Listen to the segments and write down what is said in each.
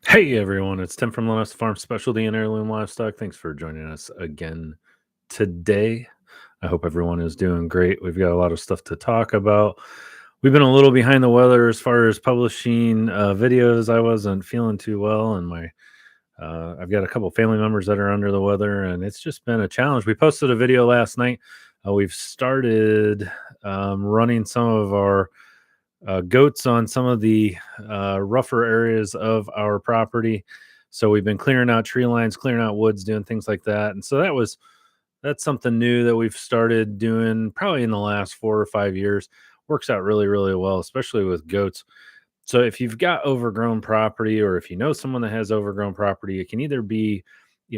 Hey everyone, it's Tim from Linessa Farms Specialty and Heirloom Livestock. Thanks for joining us again today. I hope everyone is doing great. We've got a lot of stuff to talk about. We've been a little behind the weather as far as publishing videos. I wasn't feeling too well, and my I've got a couple family members that are under the weather, and it's just been a challenge. We posted a video last night. We've started running some of our goats on some of the rougher areas of our property. So we've been clearing out tree lines, clearing out woods, doing things like that. And so that's something new that we've started doing probably in the last 4 or 5 years. Works out really, really well, especially with goats. So if you've got overgrown property, or if you know someone that has overgrown property, it can either be,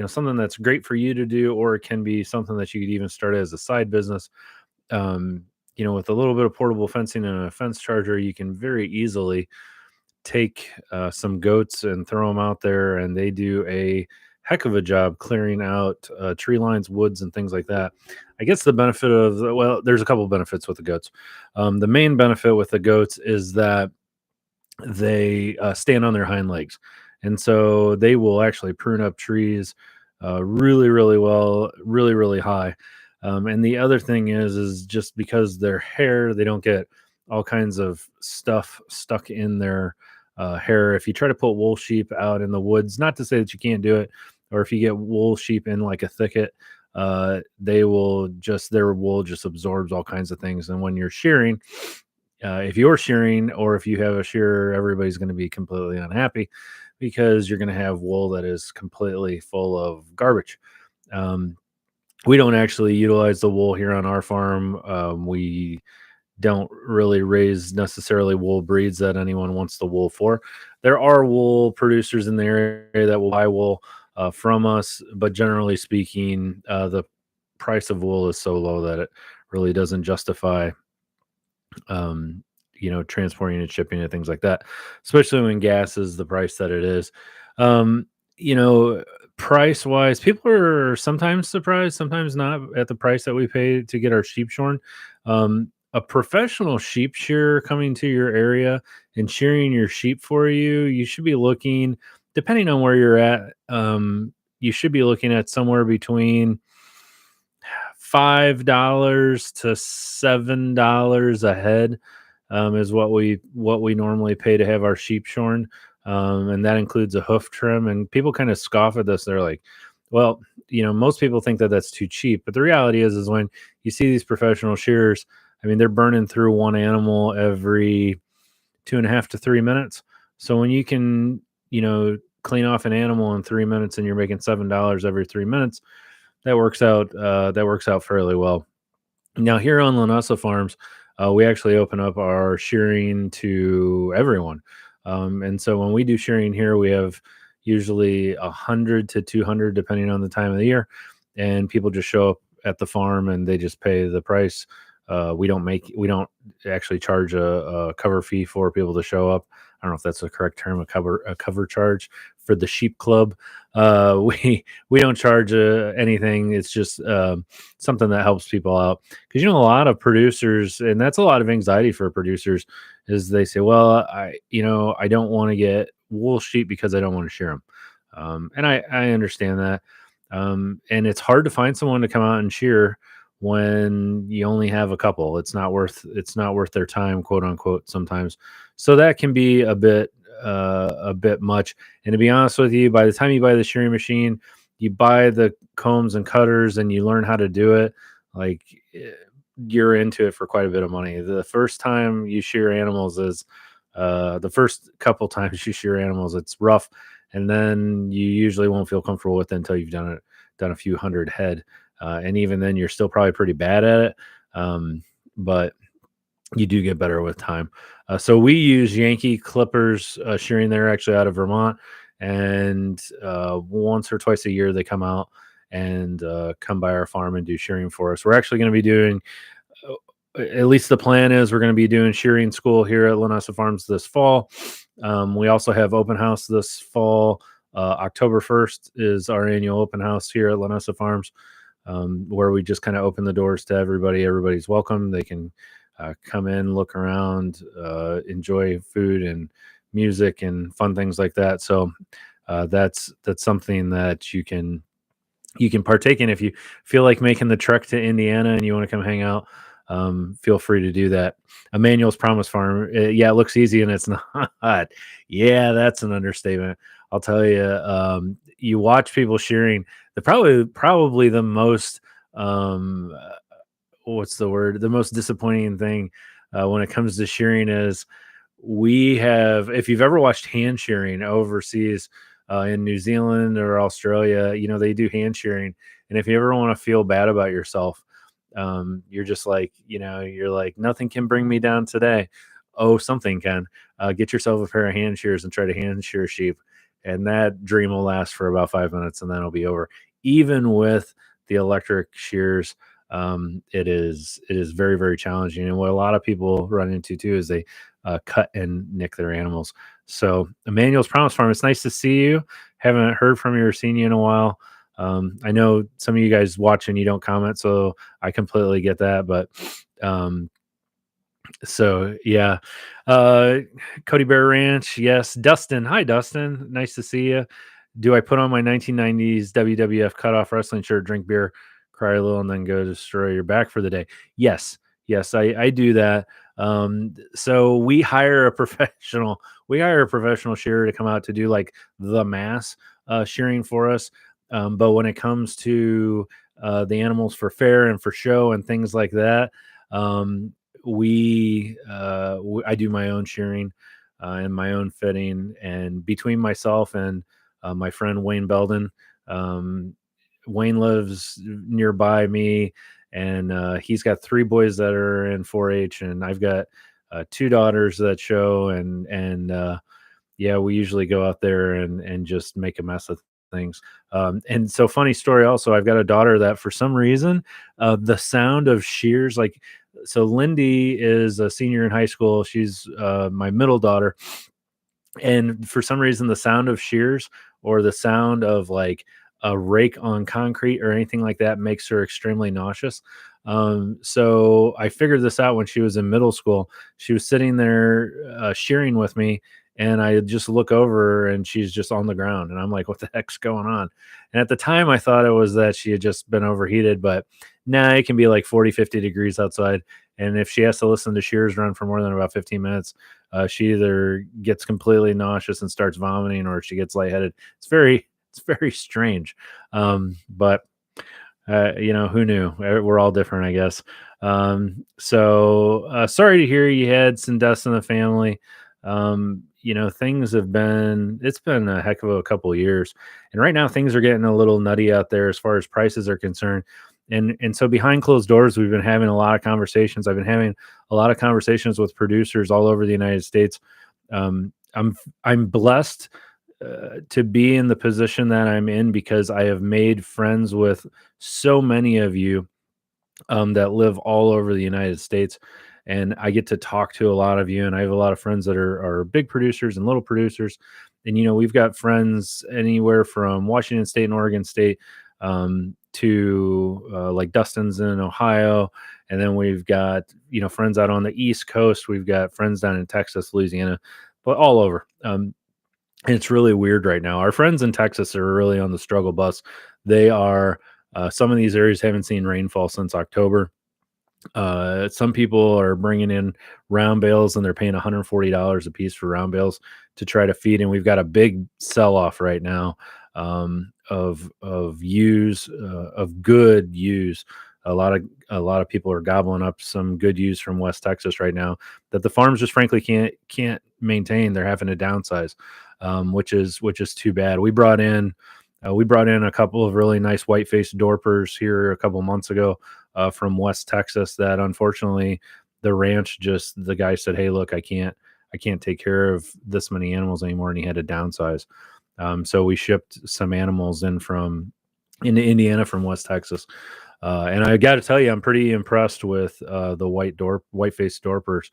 something that's great for you to do, or it can be something that you could even start as a side business. um, with a little bit of portable fencing and a fence charger, you can very easily take some goats and throw them out there, and they do a heck of a job clearing out tree lines, woods, and things like that. I guess the benefit of well, there's a couple of benefits with the goats. The main benefit with the goats is that they stand on their hind legs, and so they will actually prune up trees really, really well, really, really high. And the other thing is just because their hair, they don't get all kinds of stuff stuck in their hair. If you try to put wool sheep out in the woods, not to say that you can't do it, or if you get wool sheep in like a thicket, they will just their wool just absorbs all kinds of things. And when you're shearing, if you're shearing or if you have a shearer, everybody's going to be completely unhappy because you're going to have wool that is completely full of garbage. Um, we don't actually utilize the wool here on our farm. We don't really raise necessarily wool breeds that anyone wants the wool for. There are wool producers in the area that will buy wool from us, but generally speaking, the price of wool is so low that it really doesn't justify um, transporting and shipping and things like that, especially when gas is the price that it is. Um, you know, price wise, people are sometimes surprised, sometimes not at the price that we pay to get our sheep shorn. A professional sheep shearer coming to your area and shearing your sheep for you, you should be looking, depending on where you're at, you should be looking at somewhere between $5 to $7 a head, is what we normally pay to have our sheep shorn, and that includes a hoof trim. And people kind of scoff at this. They're like, "Well, most people think that that's too cheap." But the reality is when you see these professional shearers, I mean, they're burning through one animal every 2.5 to 3 minutes. So when you can, clean off an animal in 3 minutes and you're making $7 every 3 minutes, that works out fairly well. Now here on Linessa Farms, we actually open up our shearing to everyone, and so when we do shearing here, we have usually 100 to 200, depending on the time of the year, and people just show up at the farm and they just pay the price. We don't actually charge a cover fee for people to show up. I don't know if that's the correct term, a cover charge for the sheep club. We don't charge anything. It's just something that helps people out, because a lot of producers, and that's a lot of anxiety for producers, is they say, well, I don't want to get wool sheep because I don't want to shear them. And I understand that. And it's hard to find someone to come out and shear when you only have a couple. It's not worth their time, quote unquote, sometimes. So that can be a bit much. And to be honest with you, by the time you buy the shearing machine, you buy the combs and cutters and you learn how to do it, like you're into it for quite a bit of money. The first time you shear animals is the first couple times you shear animals, it's rough, and then you usually won't feel comfortable with it until you've done a few hundred head. And even then, you're still probably pretty bad at it. But you do get better with time. So we use Yankee Clippers shearing. They're actually out of Vermont, and once or twice a year they come out and come by our farm and do shearing for us. We're actually going to be doing, at least the plan is, we're going to be doing shearing school here at Linessa Farms this fall. We also have open house this fall. October 1st is our annual open house here at Linessa Farms, where we just kind of open the doors to everybody. Everybody's welcome. They can come in, look around, enjoy food and music and fun things like that. So that's something that you can partake in if you feel like making the trek to Indiana and you want to come hang out. Feel free to do that. Emmanuel's Promise Farm. Yeah, it looks easy and it's not. Yeah, that's an understatement. I'll tell you. You watch people shearing. The probably the most what's the word? The most disappointing thing when it comes to shearing is we have. If you've ever watched hand shearing overseas in New Zealand or Australia, they do hand shearing. And if you ever want to feel bad about yourself, you're just like, you're like, nothing can bring me down today. Oh, something can. Get yourself a pair of hand shears and try to hand shear sheep. And that dream will last for about 5 minutes and then it'll be over. Even with the electric shears, it is very, very challenging. And what a lot of people run into too is they cut and nick their animals. So Emmanuel's Promise Farm, it's nice to see you. Haven't heard from you or seen you in a while. I know some of you guys watch and you don't comment, so I completely get that. But so yeah, Cody Bear Ranch, yes. Dustin, hi Dustin, nice to see you. Do I put on my 1990s WWF cutoff wrestling shirt, drink beer, cry a little, and then go destroy your back for the day? Yes, yes, I do that. So we hire a professional. We hire a professional shearer to come out to do like the mass shearing for us. But when it comes to the animals for fair and for show and things like that, I do my own shearing and my own fitting. And between myself and my friend Wayne Belden, Wayne lives nearby me, and he's got 3 boys that are in 4-H, and I've got 2 daughters that show, and yeah, we usually go out there and just make a mess of things. And so, funny story also, I've got a daughter that for some reason, the sound of shears, like, so Lindy is a senior in high school. She's my middle daughter. And for some reason, the sound of shears or the sound of like a rake on concrete or anything like that makes her extremely nauseous. So I figured this out when she was in middle school. She was sitting there shearing with me, and I just look over and she's just on the ground. And I'm like, what the heck's going on? And at the time, I thought it was that she had just been overheated, but nah, it can be like 40, 50 degrees outside. And if she has to listen to shears run for more than about 15 minutes, she either gets completely nauseous and starts vomiting, or she gets lightheaded. It's very strange. But who knew? We're all different, I guess. So sorry to hear you had some dust in the family. Things it's been a heck of a couple of years, and right now things are getting a little nutty out there as far as prices are concerned. And so behind closed doors, we've been having a lot of conversations. I've been having a lot of conversations with producers all over the United States. I'm blessed to be in the position that I'm in because I have made friends with so many of you that live all over the United States. And I get to talk to a lot of you, and I have a lot of friends that are big producers and little producers. And, we've got friends anywhere from Washington State and Oregon State to like Dustin's in Ohio. And then we've got, friends out on the East Coast. We've got friends down in Texas, Louisiana, but all over. And it's really weird right now. Our friends in Texas are really on the struggle bus. They are, some of these areas haven't seen rainfall since October. Some people are bringing in round bales and they're paying $140 a piece for round bales to try to feed. And we've got a big sell off right now of ewes, of good ewes. A lot of people are gobbling up some good ewes from West Texas right now that the farms just frankly can't maintain. They're having to downsize, which is too bad. We brought in a couple of really nice white-faced Dorpers here a couple months ago from West Texas that unfortunately the ranch the guy said, hey, look, I can't take care of this many animals anymore, and he had to downsize. So we shipped some animals into Indiana from West Texas. And I got to tell you, I'm pretty impressed with the white-faced Dorpers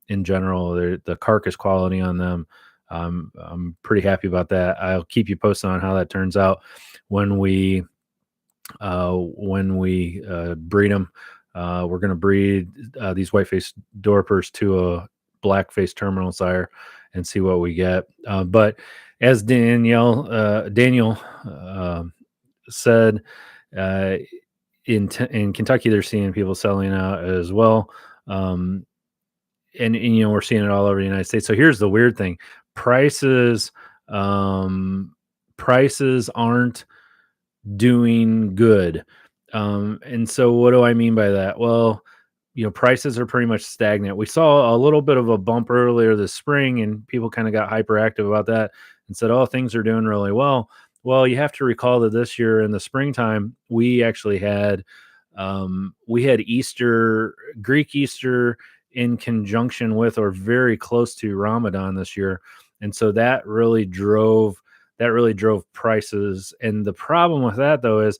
in general. The carcass quality on them. I'm pretty happy about that. I'll keep you posted on how that turns out when we breed them. We're going to breed these white-faced Dorpers to a black-faced terminal sire, and see what we get. But as Daniel said, uh, in Kentucky, they're seeing people selling out as well. Um, and we're seeing it all over the United States. So here's the weird thing: prices um, prices aren't doing good. And so what do I mean by that? Well, prices are pretty much stagnant. We saw a little bit of a bump earlier this spring, and people kind of got hyperactive about that and said, "Oh, things are doing really well." Well, you have to recall that this year in the springtime, we actually had Easter, Greek Easter, in conjunction with or very close to Ramadan this year, and so that really drove prices. And the problem with that, though, is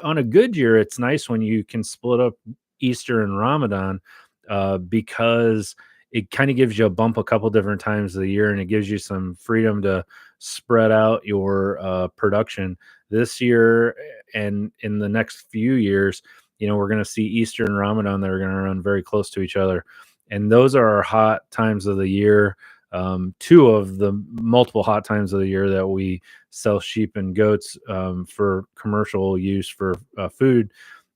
on a good year, it's nice when you can split up Easter and Ramadan, because it kind of gives you a bump a couple different times of the year, and it gives you some freedom to spread out your production. This year and in the next few years, we're going to see Easter and Ramadan that are going to run very close to each other, and those are our hot times of the year. Two of the multiple hot times of the year that we sell sheep and goats for commercial use for food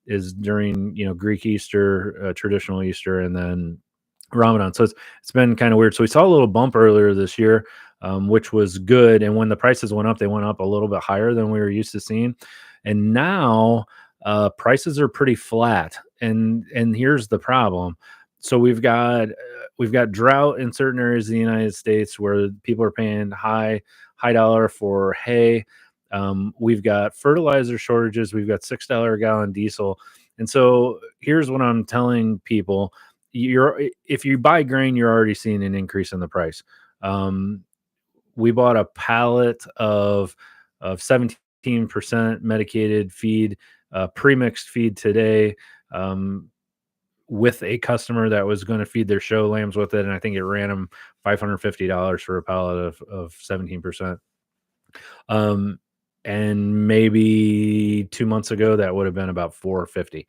is during Greek Easter, traditional Easter, and then Ramadan. So it's been kind of weird. So we saw a little bump earlier this year, which was good. And when the prices went up, they went up a little bit higher than we were used to seeing. And now prices are pretty flat. And here's the problem. So we've got drought in certain areas of the United States where people are paying high dollar for hay. We've got fertilizer shortages. We've got $6 a gallon diesel. And so here's what I'm telling people: if you buy grain, you're already seeing an increase in the price. We bought a pallet of 17% medicated feed, pre-mixed feed today. With a customer that was going to feed their show lambs with it, and I think it ran them $550 for a pallet of 17%. And maybe 2 months ago, that would have been about 450,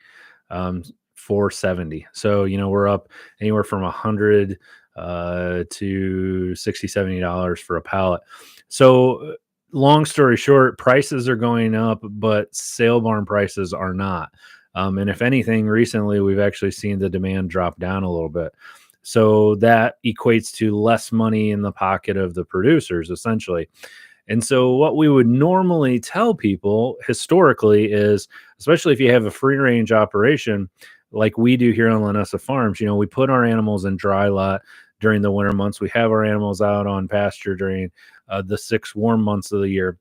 470. So, we're up anywhere from 100 to 60, $70 for a pallet. So long story short, prices are going up, but sale barn prices are not. And if anything, recently we've actually seen the demand drop down a little bit. So that equates to less money in the pocket of the producers, essentially. And so what we would normally tell people historically is, especially if you have a free range operation like we do here on Linessa Farms, we put our animals in dry lot during the winter months. We have our animals out on pasture during the 6 warm months of the year.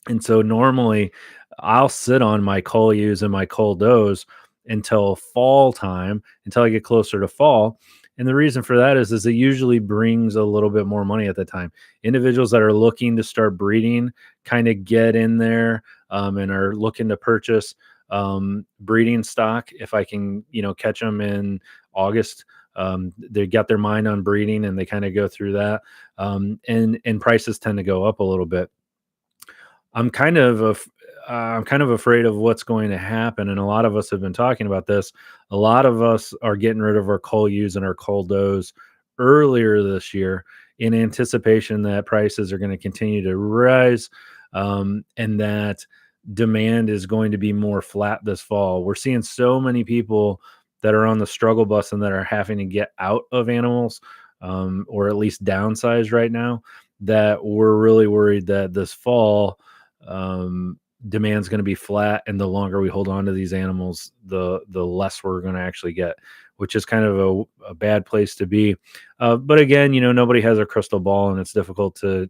And so normally I'll sit on my cull ewes and my cull does until fall time, until I get closer to fall. And the reason for that is it usually brings a little bit more money at the time. Individuals that are looking to start breeding kind of get in there and are looking to purchase breeding stock. If I can, catch them in August, they got their mind on breeding and they kind of go through that. And prices tend to go up a little bit. I'm kind of afraid of what's going to happen, and a lot of us have been talking about this. A lot of us are getting rid of our cull ewes and our cull does earlier this year in anticipation that prices are going to continue to rise, and that demand is going to be more flat this fall. We're seeing so many people that are on the struggle bus and that are having to get out of animals, or at least downsize right now, that we're really worried that this fall demand's going to be flat, and the longer we hold on to these animals, the less we're going to actually get, which is kind of a bad place to be. But again, nobody has a crystal ball, and it's difficult to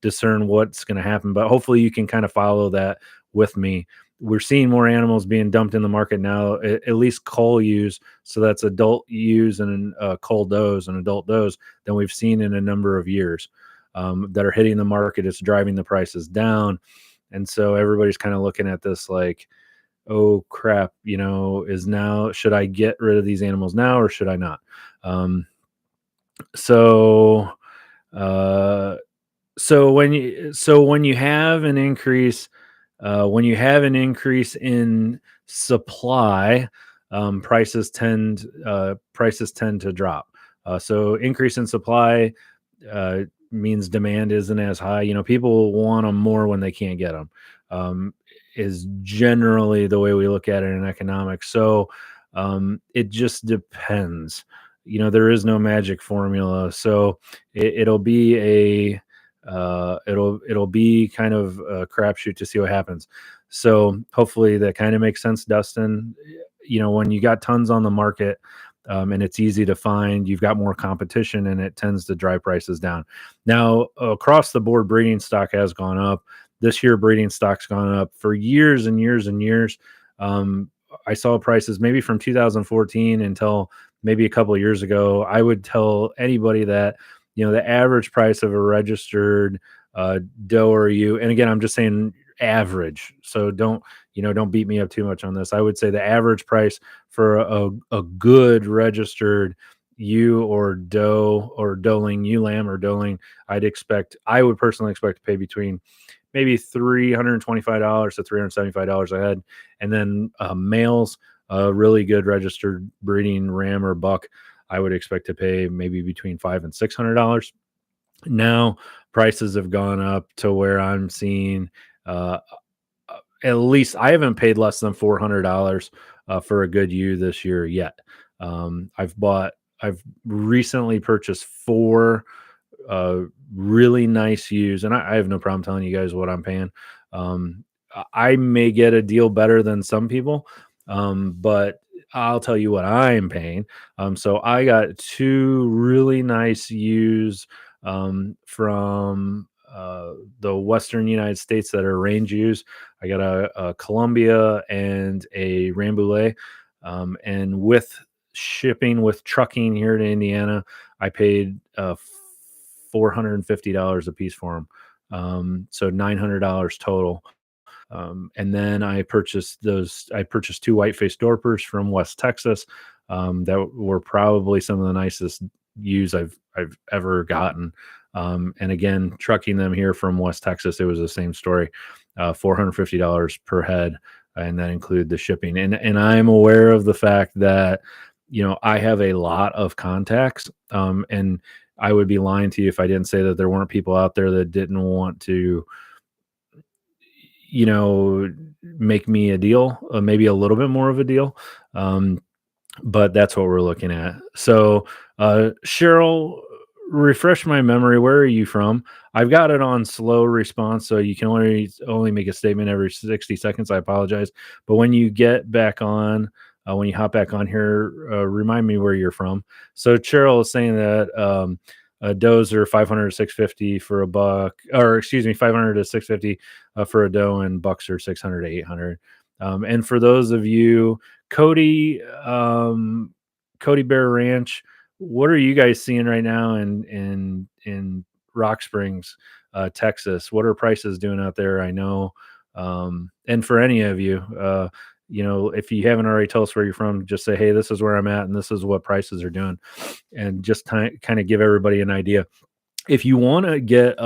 discern what's going to happen. But hopefully you can kind of follow that with me. We're seeing more animals being dumped in the market now, at least cull ewes. So that's adult ewes and cull does and adult does than we've seen in a number of years. That are hitting the market. It's driving the prices down. And so everybody's kind of looking at this like, oh crap, should I get rid of these animals now or should I not? So when you have an increase, in supply, prices tend to drop. So increase in supply uh, means demand isn't as high. People want them more when they can't get them. Is generally the way we look at it in economics. So it just depends. There is no magic formula. So it'll be it'll be kind of a crapshoot to see what happens. So hopefully that kind of makes sense, Dustin. When you got tons on the market, and it's easy to find, you've got more competition, and it tends to drive prices down. Now, across the board, breeding stock has gone up. This year, breeding stock's gone up for years and years and years. I saw prices maybe from 2014 until maybe a couple of years ago. I would tell anybody that the average price of a registered doe or ewe, and again, I'm just saying average, so don't beat me up too much on this. I would say the average price for a good registered ewe or doe or doeling, ewe lamb or doeling, I would personally expect to pay between maybe $325 to $375 a head. And then males, a really good registered breeding ram or buck, I would expect to pay maybe between $500 and $600. Now prices have gone up to where I'm seeing at least I haven't paid less than $400 for a good ewe this year yet. I've recently purchased 4 really nice ewes, and I have no problem telling you guys what I'm paying. I may get a deal better than some people, but I'll tell you what I'm paying. So I got 2 really nice ewes from the Western United States that are range ewes. I got a Columbia and a Rambouillet, and with shipping, with trucking here to Indiana, I paid $450 a piece for them. So $900 total. And then I purchased 2 white-faced Dorpers from West Texas. That were probably some of the nicest ewes I've ever gotten. And again, trucking them here from West Texas, it was the same story. $450 per head, and that included the shipping. And I'm aware of the fact that I have a lot of contacts, and I would be lying to you if I didn't say that there weren't people out there that didn't want to, make me a deal, maybe a little bit more of a deal. But that's what we're looking at. So, Cheryl, refresh my memory. Where are you from? I've got it on slow response, so you can only make a statement every 60 seconds. I apologize. But when you get back on, when you hop back on here, remind me where you're from. So Cheryl is saying that does are 500 to 650 for a buck, or excuse me, 500 to 650 for a doe, and bucks are 600 to 800. And for those of you, Cody Bear Ranch, what are you guys seeing right now in Rock Springs, Texas? What are prices doing out there? I know, and for any of you, if you haven't already told us where you're from, just say, hey, this is where I'm at, and this is what prices are doing, and just kind of give everybody an idea. If you want to get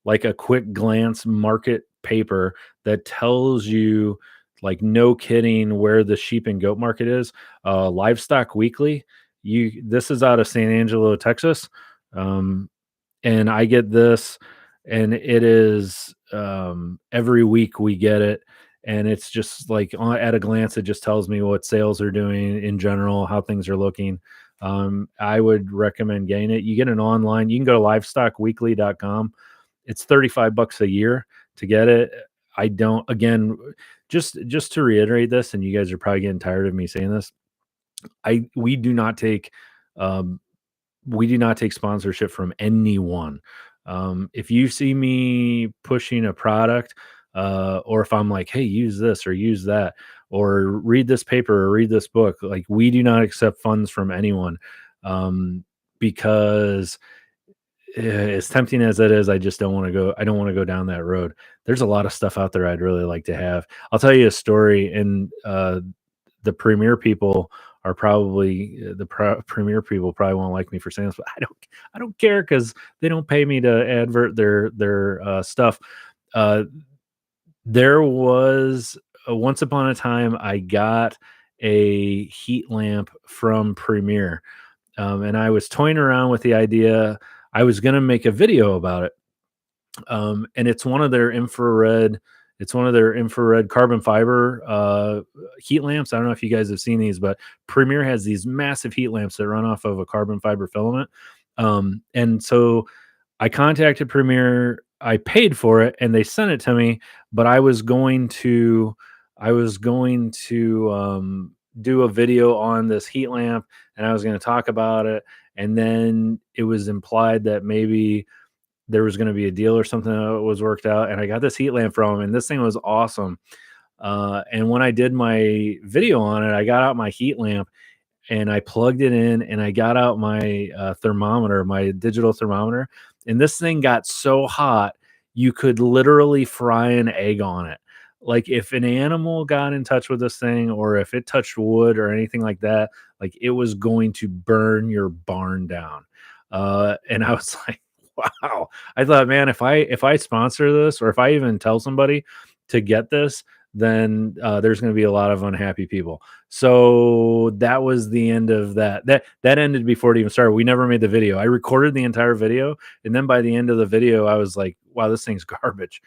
like a quick glance market paper that tells you, like, no kidding, where the sheep and goat market is, Livestock Weekly. This is out of San Angelo, Texas, and I get this, and it is every week we get it. And it's just like at a glance, it just tells me what sales are doing in general, how things are looking. I would recommend getting it. You get an online, you can go to livestockweekly.com. It's $35 a year to get it. I don't, again, just to reiterate this, and you guys are probably getting tired of me saying this. We do not take sponsorship from anyone. If you see me pushing a product, or if I'm like, hey, use this or use that, or read this paper or read this book, like, we do not accept funds from anyone, because as tempting as that is, I just don't want to go. I don't want to go down that road. There's a lot of stuff out there I'd really like to have. I'll tell you a story, and the premier people are probably premier people probably won't like me for saying this, but I don't care, because they don't pay me to advert their stuff. There was once upon a time I got a heat lamp from Premier, and I was toying around with the idea. I was going to make a video about it. And it's one of their infrared carbon fiber heat lamps. I don't know if you guys have seen these, but Premier has these massive heat lamps that run off of a carbon fiber filament. And so I contacted Premier. I paid for it, and they sent it to me. But I was going to do a video on this heat lamp, and I was going to talk about it. And then it was implied that maybe there was going to be a deal or something that was worked out. And I got this heat lamp from him, and this thing was awesome. And when I did my video on it, I got out my heat lamp and I plugged it in, and I got out my thermometer, my digital thermometer, and this thing got so hot you could literally fry an egg on it. Like if an animal got in touch with this thing, or if it touched wood or anything like that, like it was going to burn your barn down. And I was like, wow. I thought, man, if I sponsor this, or if I even tell somebody to get this, then there's going to be a lot of unhappy people. So that was the end of that. That ended before it even started. We never made the video. I recorded the entire video, and then by the end of the video, I was like, wow, this thing's garbage.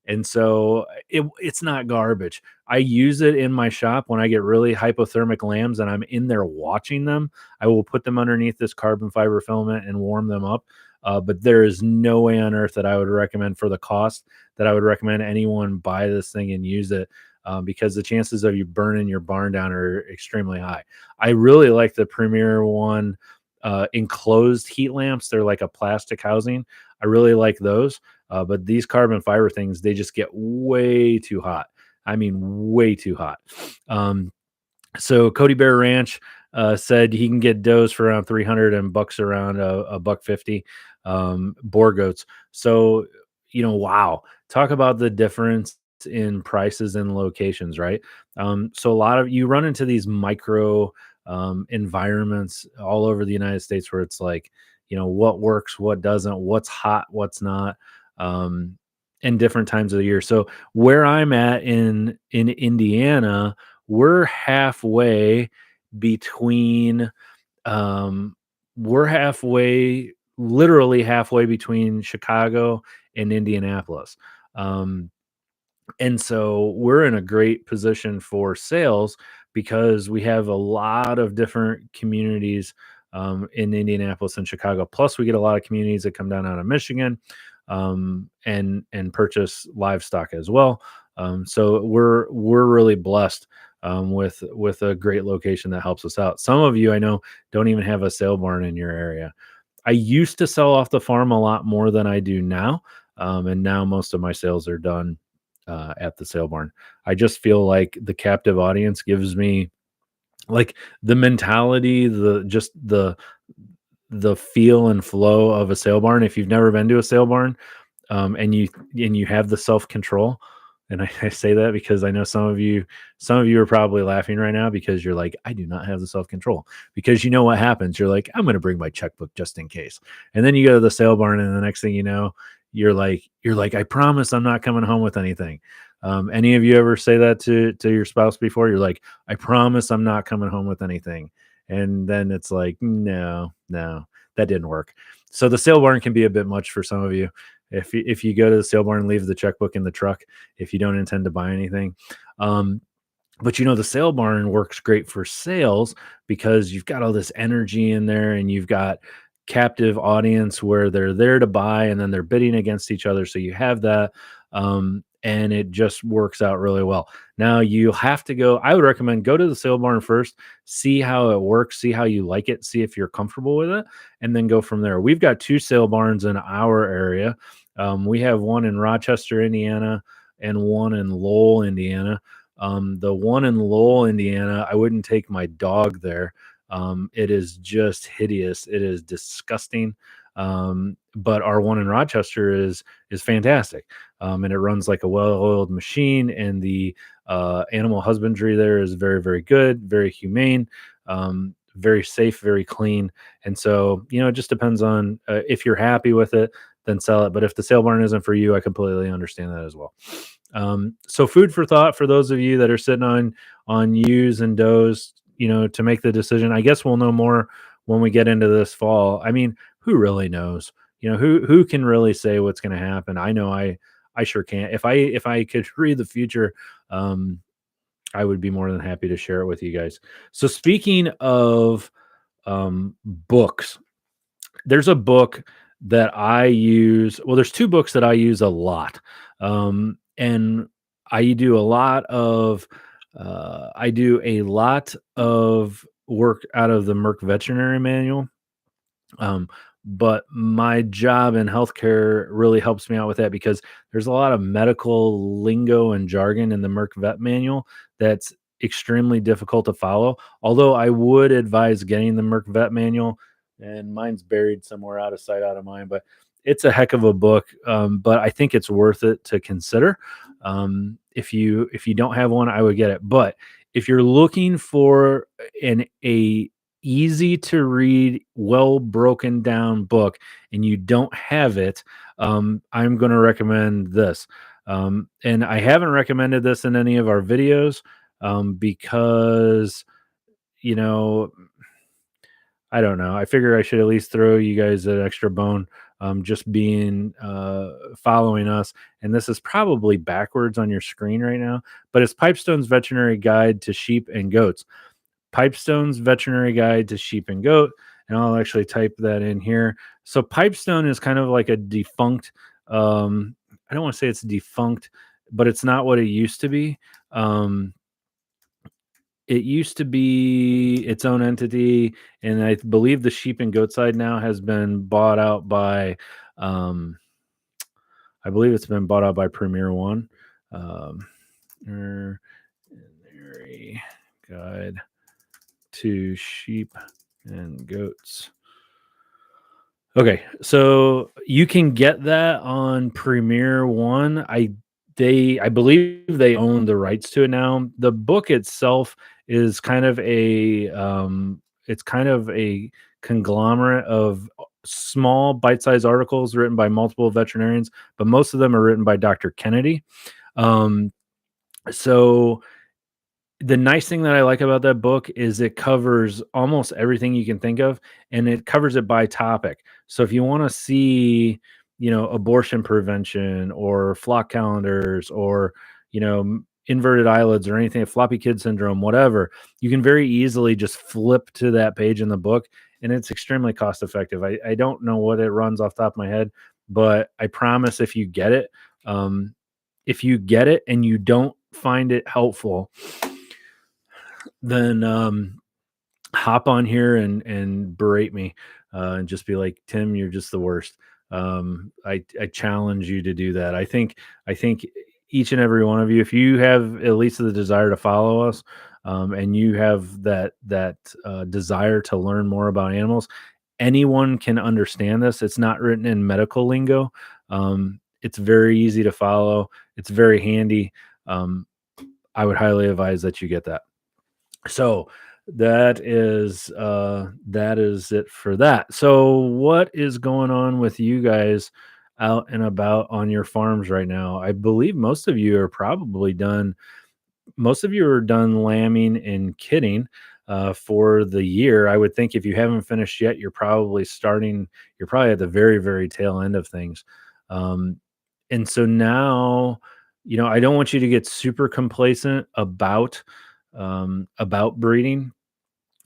And so it's not garbage. I use it in my shop when I get really hypothermic lambs and I'm in there watching them. I will put them underneath this carbon fiber filament and warm them up. But there is no way on earth that I would recommend, for the cost, that I would recommend anyone buy this thing and use it, because the chances of you burning your barn down are extremely high. I really like the Premier one enclosed heat lamps. They're like a plastic housing. I really like those. But these carbon fiber things, they just get way too hot. I mean, way too hot. So Cody Bear Ranch said he can get does for around 300 and bucks around a buck 50, boar goats. So, wow, talk about the difference in prices and locations, right? So a lot of you run into these micro environments all over the United States where it's like, what works, what doesn't, what's hot, what's not, in different times of the year. So where I'm at in Indiana, we're halfway between literally halfway between Chicago and Indianapolis. And so we're in a great position for sales because we have a lot of different communities in Indianapolis and Chicago. Plus, we get a lot of communities that come down out of Michigan and purchase livestock as well. So we're really blessed with a great location that helps us out. Some of you I know don't even have a sale barn in your area. I used to sell off the farm a lot more than I do now. And now most of my sales are done at the sale barn. I just feel like the captive audience gives me like the mentality, the feel and flow of a sale barn. If you've never been to a sale barn, and you have the self-control, and I say that because I know some of you are probably laughing right now because you're like, I do not have the self-control, because you know what happens. You're like, I'm going to bring my checkbook just in case. And then you go to the sale barn, and the next thing you know, you're like, I promise I'm not coming home with anything. Any of you ever say that to your spouse before? You're like, I promise I'm not coming home with anything. And then it's like, no, that didn't work. So the sale barn can be a bit much for some of you. If you go to the sale barn and leave the checkbook in the truck, if you don't intend to buy anything. But the sale barn works great for sales because you've got all this energy in there, and you've got captive audience where they're there to buy, and then they're bidding against each other. So you have that. And it just works out really well. Now you have to go. I would recommend go to the sale barn first, see how it works, see how you like it, see if you're comfortable with it, and then go from there. We've got 2 sale barns in our area. We have one in Rochester, Indiana, and one in Lowell, Indiana. The one in Lowell, Indiana, I wouldn't take my dog there. It is just hideous. It is disgusting. But our one in Rochester is fantastic. And it runs like a well-oiled machine, and the animal husbandry there is very, very good, very humane, very safe, very clean. And so, it just depends on if you're happy with it, then sell it. But if the sale barn isn't for you, I completely understand that as well. So food for thought for those of you that are sitting on ewes and does, to make the decision. I guess we'll know more when we get into this fall. I mean, who really knows? Who can really say what's going to happen? I know I sure can't. If I could read the future, um, I would be more than happy to share it with you guys. So speaking of books, there's a book that I use. Well, there's two books that I use a lot, and I do a lot of work out of the Merck Veterinary Manual. Um, but my job in healthcare really helps me out with that because there's a lot of medical lingo and jargon in the Merck Vet Manual that's extremely difficult to follow. Although I would advise getting the Merck Vet Manual, and mine's buried somewhere out of sight, out of mind, but it's a heck of a book. But I think it's worth it to consider. If you don't have one, I would get it. But if you're looking for a easy to read, well broken down book, and you don't have it, I'm going to recommend this. And I haven't recommended this in any of our videos because, you know, I don't know. I figure I should at least throw you guys an extra bone, just being following us. And this is probably backwards on your screen right now, but it's Pipestone's Veterinary Guide to Sheep and Goats. Pipestone's Veterinary Guide to Sheep and Goat, and I'll actually type that in here. So Pipestone is kind of like a defunct. I don't want to say it's defunct, but it's not what it used to be. It used to be its own entity, and I believe the sheep and goat side now has been bought out by. I believe it's been bought out by Premier One. Veterinary Guide to Sheep and Goats. Okay, so you can get that on Premier One. I believe they own the rights to it now. The book itself is kind of a conglomerate of small bite-sized articles written by multiple veterinarians, but most of them are written by Dr. Kennedy. So the nice thing that I like about that book is it covers almost everything you can think of, and it covers it by topic. So if you want to see, abortion prevention or flock calendars or, inverted eyelids or anything, floppy kid syndrome, whatever, you can very easily just flip to that page in the book, and it's extremely cost effective. I don't know what it runs off the top of my head, but I promise if you get it and you don't find it helpful, then hop on here and berate me and just be like, Tim, you're just the worst. I challenge you to do that. I think each and every one of you, if you have at least the desire to follow us, and you have that desire to learn more about animals, anyone can understand this. It's not written in medical lingo. It's very easy to follow. It's very handy. I would highly advise that you get that. So that is it for that. So what is going on with you guys out and about on your farms right now? I believe most of you are done lambing and kidding for the year. I would think if you haven't finished yet, you're probably at the very, very tail end of things. And so now, I don't want you to get super complacent about breeding.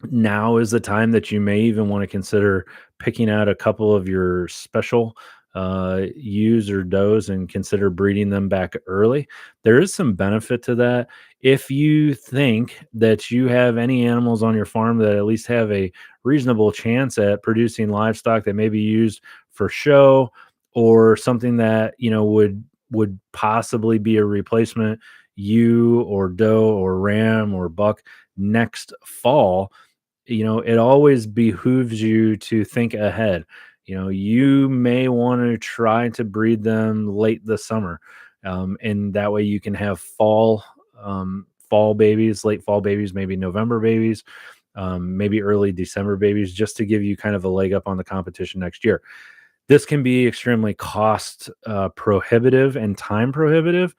Now is the time that you may even want to consider picking out a couple of your special ewes or does and consider breeding them back early. There is some benefit to that. If you think that you have any animals on your farm that at least have a reasonable chance at producing livestock that may be used for show, or something that would possibly be a replacement ewe or doe or ram or buck next fall, it always behooves you to think ahead. You may want to try to breed them late this summer, and that way you can have fall babies, late fall babies, maybe November babies, maybe early December babies, just to give you kind of a leg up on the competition next year. This can be extremely cost prohibitive and time prohibitive,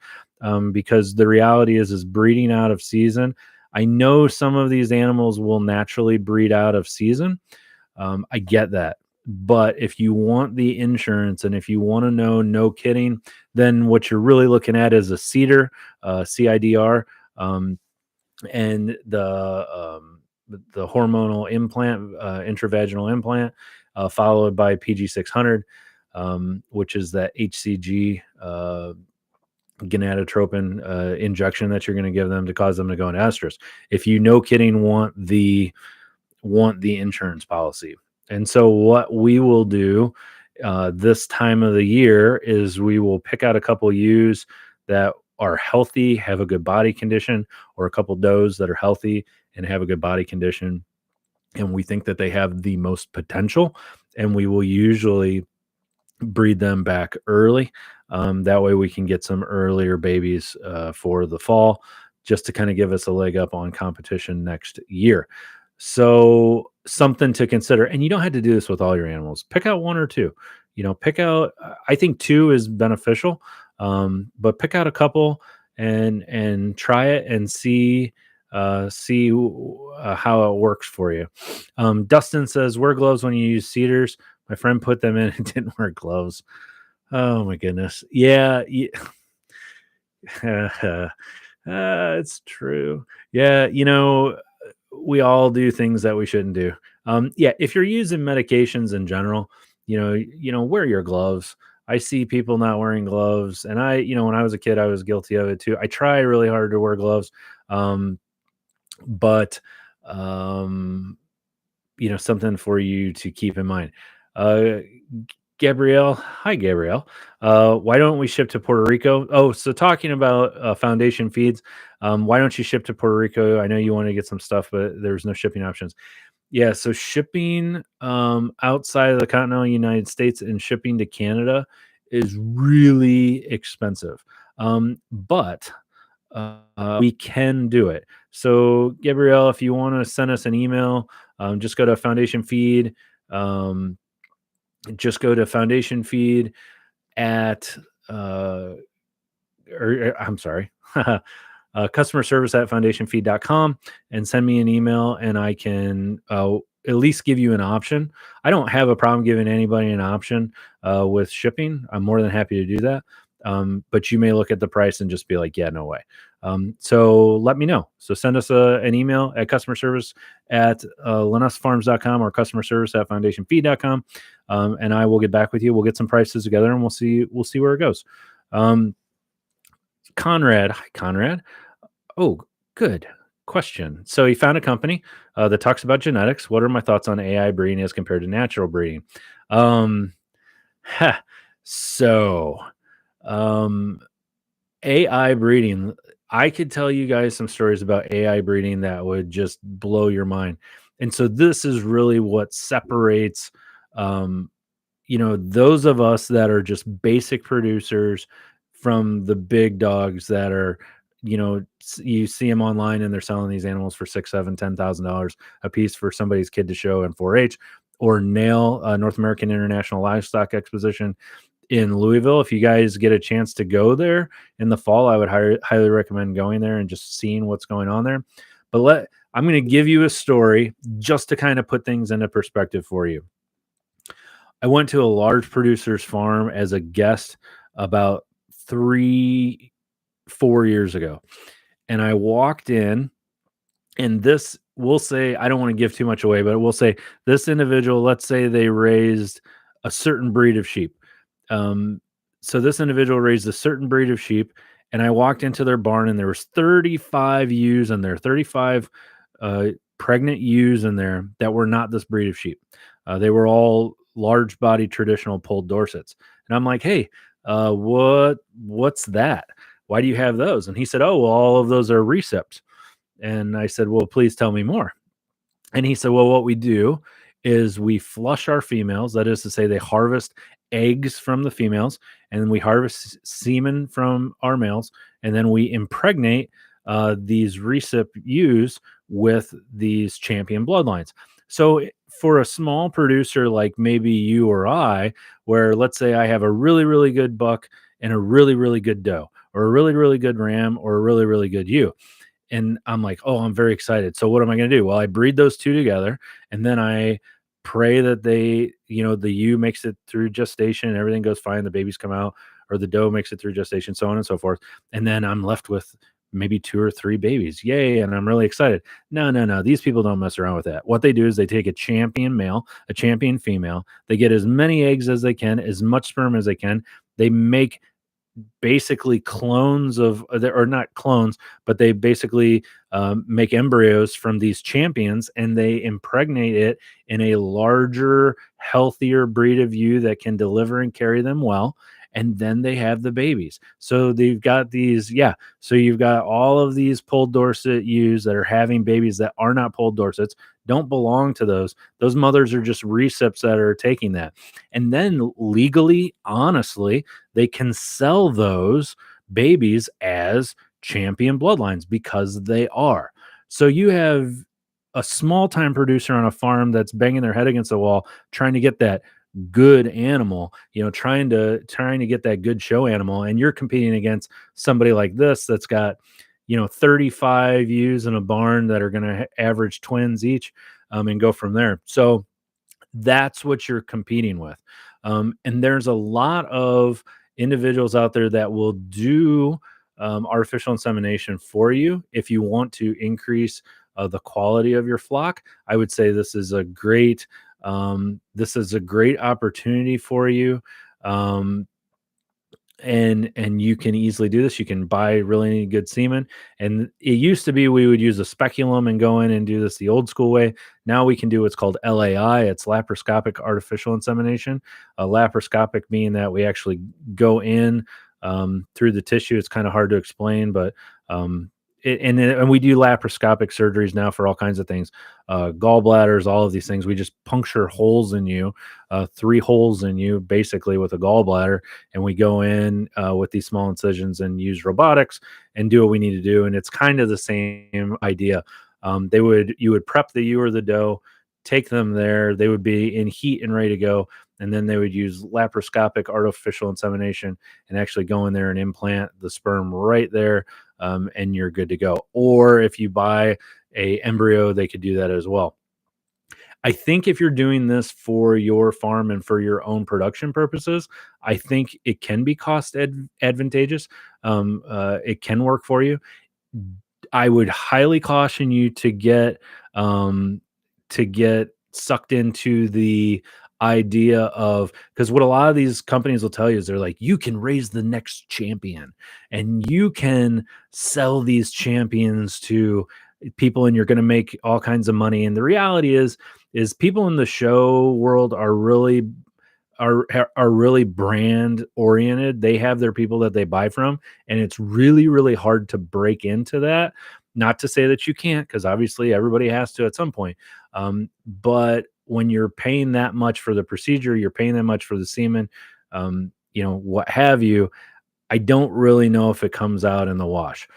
because the reality is breeding out of season. I know some of these animals will naturally breed out of season. I get that. But if you want the insurance and if you want to know no kidding, then what you're really looking at is a cedar, CIDR, um, and the hormonal implant, intravaginal implant, followed by PG 600, which is that HCG gonadotropin injection that you're going to give them to cause them to go into estrus. If you no kidding want the insurance policy. And so what we will do this time of the year is we will pick out a couple ewes that are healthy, have a good body condition, or a couple does that are healthy and have a good body condition. And we think that they have the most potential. And we will usually breed them back early. That way we can get some earlier babies for the fall, just to kind of give us a leg up on competition next year. So something to consider. And you don't have to do this with all your animals. Pick out one or two. Pick out. I think two is beneficial, but pick out a couple and try it and see how it works for you. Dustin says, wear gloves when you use cedars. My friend put them in and didn't wear gloves. Oh my goodness. Yeah. It's true. Yeah. We all do things that we shouldn't do. Yeah. If you're using medications in general, wear your gloves. I see people not wearing gloves, and when I was a kid, I was guilty of it too. I try really hard to wear gloves. But something for you to keep in mind. Gabrielle, hi Gabrielle. Why don't we ship to Puerto Rico? Oh, so talking about foundation feeds, why don't you ship to Puerto Rico? I know you want to get some stuff, but there's no shipping options. Yeah, so shipping outside of the continental United States and shipping to Canada is really expensive. But we can do it. So Gabrielle, if you want to send us an email, just go to Foundation Feed. Just go to Foundation Feed at I'm sorry, customer service at foundationfeed.com, and send me an email, and I can at least give you an option. I don't have a problem giving anybody an option with shipping. I'm more than happy to do that. But you may look at the price and just be like, yeah, no way. So let me know. So send us an email at customer service at linessafarms.com or customer service at foundationfeed.com. And I will get back with you. We'll get some prices together and we'll see where it goes. Conrad. Hi, Conrad. Oh, good question. So he found a company that talks about genetics. What are my thoughts on AI breeding as compared to natural breeding? So AI breeding, I could tell you guys some stories about AI breeding that would just blow your mind. And so this is really what separates, those of us that are just basic producers from the big dogs that are, you see them online and they're selling these animals for $6,000, $10,000 a piece for somebody's kid to show in 4-H, or NAIL, North American International Livestock Exposition in Louisville. If you guys get a chance to go there in the fall, I would highly recommend going there and just seeing what's going on there. But I'm going to give you a story just to kind of put things into perspective for you. I went to a large producer's farm as a guest about 3-4 years ago. And I walked in, and this, we'll say, I don't want to give too much away, but we'll say this individual, let's say they raised a certain breed of sheep. So this individual raised a certain breed of sheep, and I walked into their barn, and there was 35 ewes in there, 35 pregnant ewes in there that were not this breed of sheep. They were all large body traditional polled Dorsets. And I'm like, hey, what's that? Why do you have those? And he said, oh, well, all of those are recips. And I said, well, please tell me more. And he said, well, what we do is we flush our females. That is to say, they harvest eggs from the females, and then we harvest semen from our males, and then we impregnate these recip ewes with these champion bloodlines. So for a small producer like maybe you or I, where let's say I have a really, really good buck and a really, really good doe, or a really, really good ram, or a really, really good ewe. And I'm like, oh, I'm very excited. So what am I going to do? Well, I breed those two together, and then I pray that the ewe makes it through gestation and everything goes fine, the babies come out, or the doe makes it through gestation, so on and so forth. And then I'm left with maybe 2 or 3 babies. Yay. And I'm really excited. No, no, no. These people don't mess around with that. What they do is they take a champion male, a champion female. They get as many eggs as they can, as much sperm as they can. They make basically clones of, or not clones, but they basically make embryos from these champions, and they impregnate it in a larger, healthier breed of ewe that can deliver and carry them well. And then they have the babies. So they've got these, yeah. So you've got all of these polled Dorset ewes that are having babies that are not polled Dorsets, don't belong to those. Those mothers are just recips that are taking that. And then legally, honestly, they can sell those babies as champion bloodlines because they are. So you have a small time producer on a farm that's banging their head against the wall trying to get that good animal, trying to get that good show animal, and you're competing against somebody like this that's got 35 ewes in a barn that are going to average twins each, and go from there. So that's what you're competing with. And there's a lot of individuals out there that will do artificial insemination for you if you want to increase the quality of your flock. I would say this is a great opportunity for you. Um, and you can easily do this. You can buy really good semen. And it used to be we would use a speculum and go in and do this the old school way. Now we can do what's called LAI. It's laparoscopic artificial insemination. Laparoscopic meaning that we actually go in through the tissue. It's kind of hard to explain, but and we do laparoscopic surgeries now for all kinds of things, gallbladders, all of these things. We just puncture holes in you, 3 holes in you, basically with a gallbladder, and we go in with these small incisions and use robotics and do what we need to do. And it's kind of the same idea. You would prep the ewe or the doe, take them there. They would be in heat and ready to go. And then they would use laparoscopic artificial insemination and actually go in there and implant the sperm right there. And you're good to go. Or if you buy a embryo, they could do that as well. I think if you're doing this for your farm and for your own production purposes, I think it can be advantageous. It can work for you. I would highly caution you to get sucked into the idea of, because what a lot of these companies will tell you is they're like, you can raise the next champion and you can sell these champions to people and you're going to make all kinds of money. And the reality is people in the show world are really brand oriented. They have their people that they buy from, and it's really, really hard to break into that. Not to say that you can't, because obviously everybody has to at some point. But when you're paying that much for the procedure, you're paying that much for the semen, what have you, I don't really know if it comes out in the wash.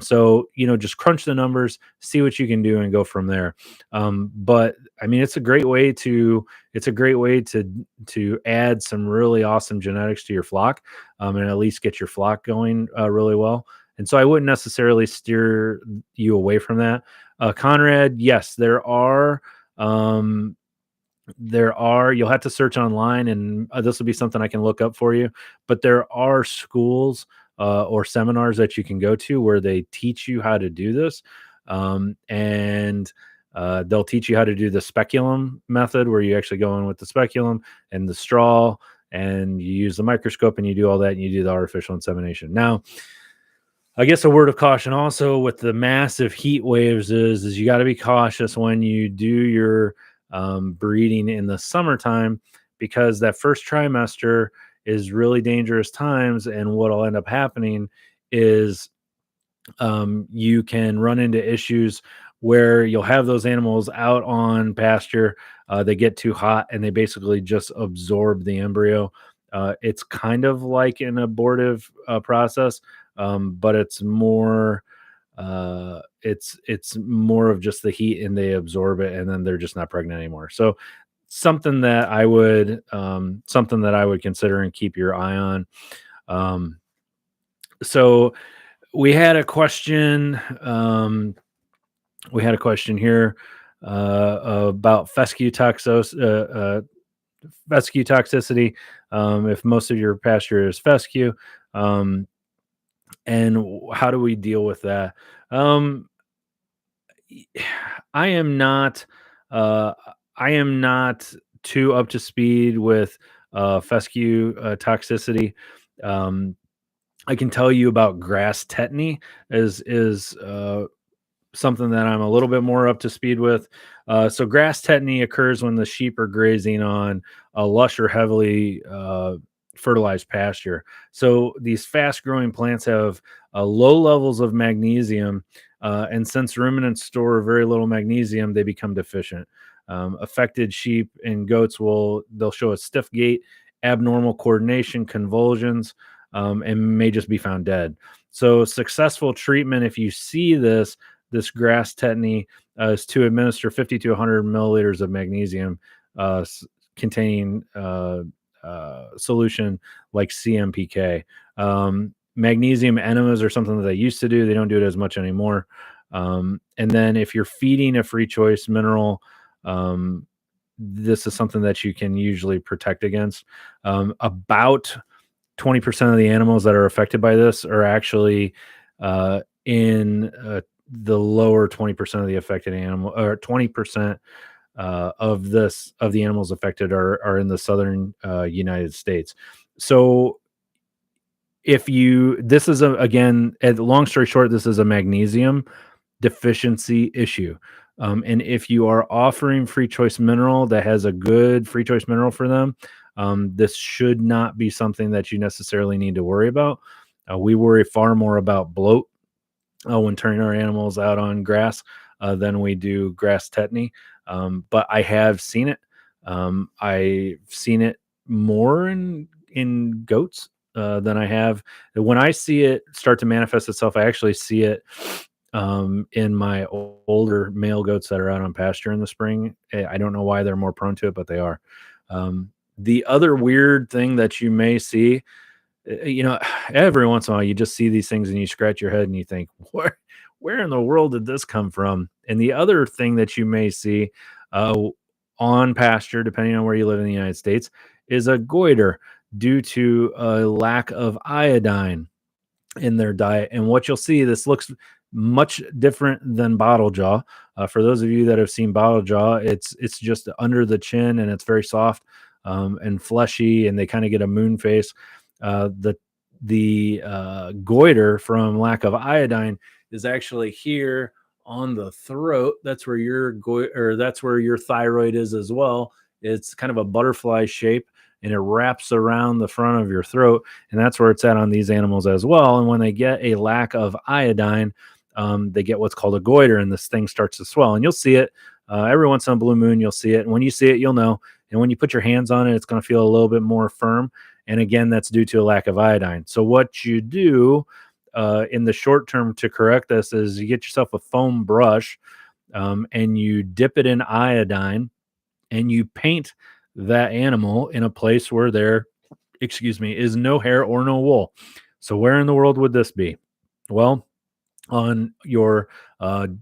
So just crunch the numbers, see what you can do, and go from there. But I mean, it's a great way to add some really awesome genetics to your flock, and at least get your flock going really well. And so I wouldn't necessarily steer you away from that. Conrad, yes, you'll have to search online, and this will be something I can look up for you, but there are schools or seminars that you can go to where they teach you how to do this. And they'll teach you how to do the speculum method, where you actually go in with the speculum and the straw, and you use the microscope and you do all that, and you do the artificial insemination. Now, I guess a word of caution also with the massive heat waves is you got to be cautious when you do your breeding in the summertime, because that first trimester is really dangerous times. And what'll end up happening is you can run into issues where you'll have those animals out on pasture. They get too hot and they basically just absorb the embryo. It's kind of like an abortive process, but it's more of just the heat, and they absorb it, and then they're just not pregnant anymore. So something that I would consider and keep your eye on. So we had a question here. about fescue toxicity, if most of your pasture is fescue, um, and how do we deal with that? Um, I am not, uh, I am not too up to speed with fescue toxicity. Um, I can tell you about grass tetany is something that I'm a little bit more up to speed with. So grass tetany occurs when the sheep are grazing on a lush or heavily fertilized pasture. So these fast growing plants have low levels of magnesium. And since ruminants store very little magnesium, they become deficient. Affected sheep and goats they'll show a stiff gait, abnormal coordination, convulsions, and may just be found dead. So successful treatment, if you see this grass tetany, is to administer 50 to 100 milliliters of magnesium containing solution like CMPK. Magnesium enemas are something that they used to do. They don't do it as much anymore. And then if you're feeding a free choice mineral, this is something that you can usually protect against. About 20% of the animals that are affected by this are actually in the lower 20% of the affected animal, or 20% of the animals affected are in the southern United States. So if you this is a again, long story short, this is a magnesium deficiency issue. And if you are offering free choice mineral that has a good free choice mineral for them, this should not be something that you necessarily need to worry about. We worry far more about bloat when turning our animals out on grass than we do grass tetany. But I have seen it. I've seen it more in goats than I have. When I see it start to manifest itself, I actually see it in my older male goats that are out on pasture in the spring. I don't know why they're more prone to it, but they are. The other weird thing that you may see, every once in a while you just see these things and you scratch your head and you think, where in the world did this come from? And the other thing that you may see uh, on pasture, depending on where you live in the United States, is a goiter due to a lack of iodine in their diet. And what you'll see, this looks much different than bottle jaw. For those of you that have seen bottle jaw, it's just under the chin and it's very soft and fleshy, and they kind of get a moon face. The goiter from lack of iodine is actually here on the throat. That's where that's where your thyroid is as well. It's kind of a butterfly shape, and it wraps around the front of your throat, and that's where it's at on these animals as well. And when they get a lack of iodine, they get what's called a goiter, and this thing starts to swell. And you'll see it every once in a blue moon. You'll see it, and when you see it, you'll know. And when you put your hands on it, it's going to feel a little bit more firm. And again, that's due to a lack of iodine. So what you do in the short term to correct this is you get yourself a foam brush, and you dip it in iodine, and you paint that animal in a place where there, is no hair or no wool. So where in the world would this be? Well, on your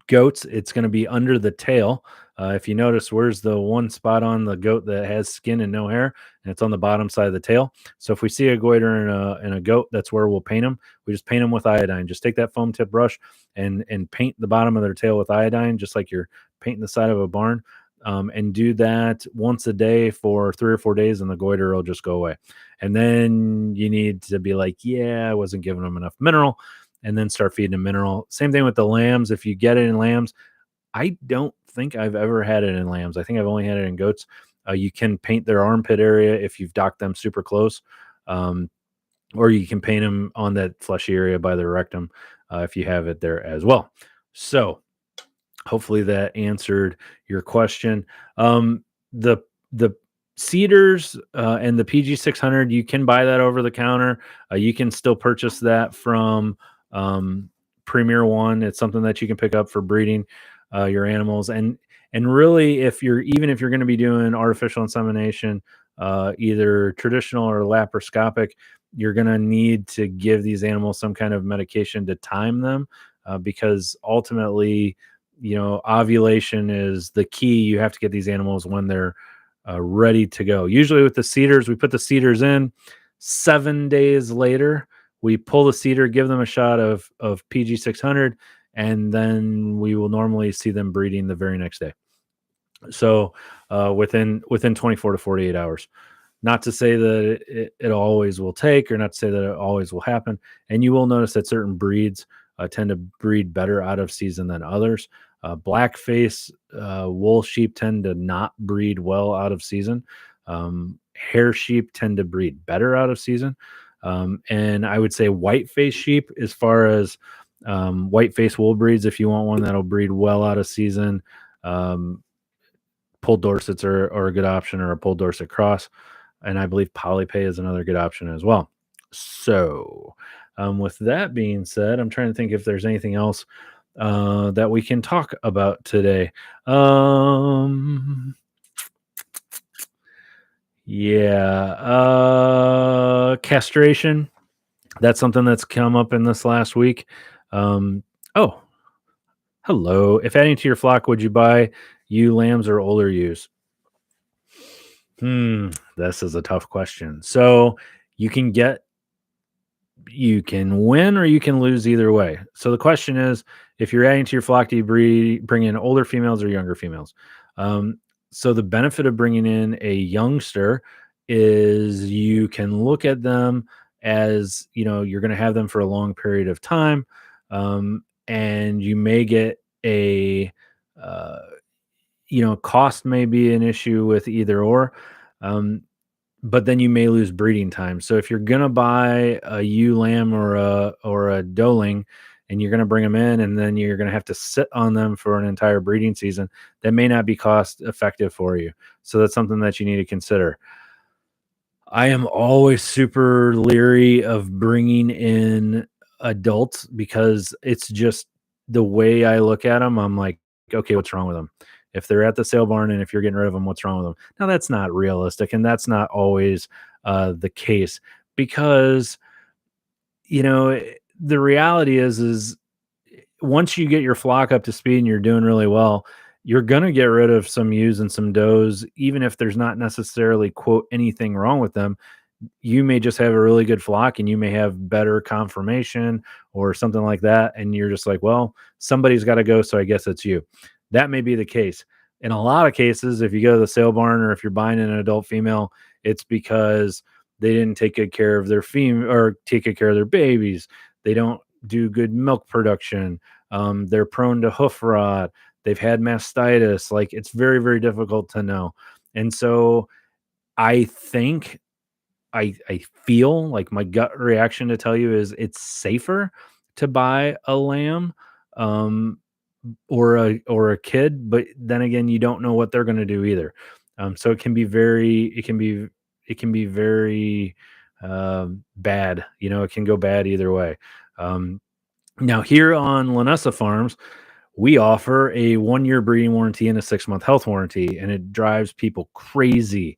goats, it's going to be under the tail. If you notice, where's the one spot on the goat that has skin and no hair? And it's on the bottom side of the tail. So if we see a goiter in a goat, that's where we'll paint them. We just paint them with iodine. Just take that foam tip brush and paint the bottom of their tail with iodine, just like you're painting the side of a barn. And do that once a day for 3 or 4 days, and the goiter will just go away. And then you need to be like, yeah, I wasn't giving them enough mineral, and then start feeding them mineral. Same thing with the lambs. If you get it in lambs, I don't think I've ever had it in lambs. I think I've only had it in goats. You can paint their armpit area if you've docked them super close, or you can paint them on that fleshy area by the rectum if you have it there as well. So hopefully that answered your question. The cedars and the PG 600, you can buy that over the counter. You can still purchase that from Premier One. It's something that you can pick up for breeding your animals. And really, if you're going to be doing artificial insemination, either traditional or laparoscopic, you're going to need to give these animals some kind of medication to time them, because ultimately ovulation is the key. You have to get these animals when they're ready to go. Usually with the cedars, we put the cedars in. 7 days later, we pull the cedar, give them a shot of PG 600, and then we will normally see them breeding the very next day. So within 24 to 48 hours. Not to say that it always will take, or not to say that it always will happen. And you will notice that certain breeds tend to breed better out of season than others. Blackface wool sheep tend to not breed well out of season. Hair sheep tend to breed better out of season. And I would say whiteface sheep, as far as whiteface wool breeds, if you want one that'll breed well out of season, Pulled Dorsets are a good option, or a Pulled Dorset cross. And I believe Polypay is another good option as well. So with that being said, I'm trying to think if there's anything else that we can talk about today. Castration. That's something that's come up in this last week. Oh, hello. If adding to your flock, would you buy ewe lambs or older ewes? This is a tough question. So you can win or you can lose either way. So the question is, if you're adding to your flock, do you bring in older females or younger females? So the benefit of bringing in a youngster is you can look at them as, you're going to have them for a long period of time. And you may get cost may be an issue with either or. But then you may lose breeding time. So if you're gonna buy a ewe lamb or a doeling, and you're gonna bring them in, and then you're gonna have to sit on them for an entire breeding season, that may not be cost effective for you. So that's something that you need to consider. I am always super leery of bringing in adults, because it's just the way I look at them. I'm like, okay, what's wrong with them? If they're at the sale barn and if you're getting rid of them, what's wrong with them? Now, that's not realistic, and that's not always the case, because the reality is once you get your flock up to speed and you're doing really well, you're going to get rid of some ewes and some does, even if there's not necessarily, quote, anything wrong with them. You may just have a really good flock, and you may have better conformation or something like that. And you're just like, well, somebody's got to go, so I guess it's you. That may be the case. In a lot of cases, if you go to the sale barn, or if you're buying an adult female, it's because they didn't take good care of their female, or take good care of their babies. They don't do good milk production. They're prone to hoof rot. They've had mastitis. Like, it's very, very difficult to know. And so I think I feel like my gut reaction to tell you is it's safer to buy a lamb or a kid, but then again, you don't know what they're going to do either. So it can be very bad. It can go bad either way. Now, here on Linessa Farms, we offer a 1-year breeding warranty and a 6-month health warranty, and it drives people crazy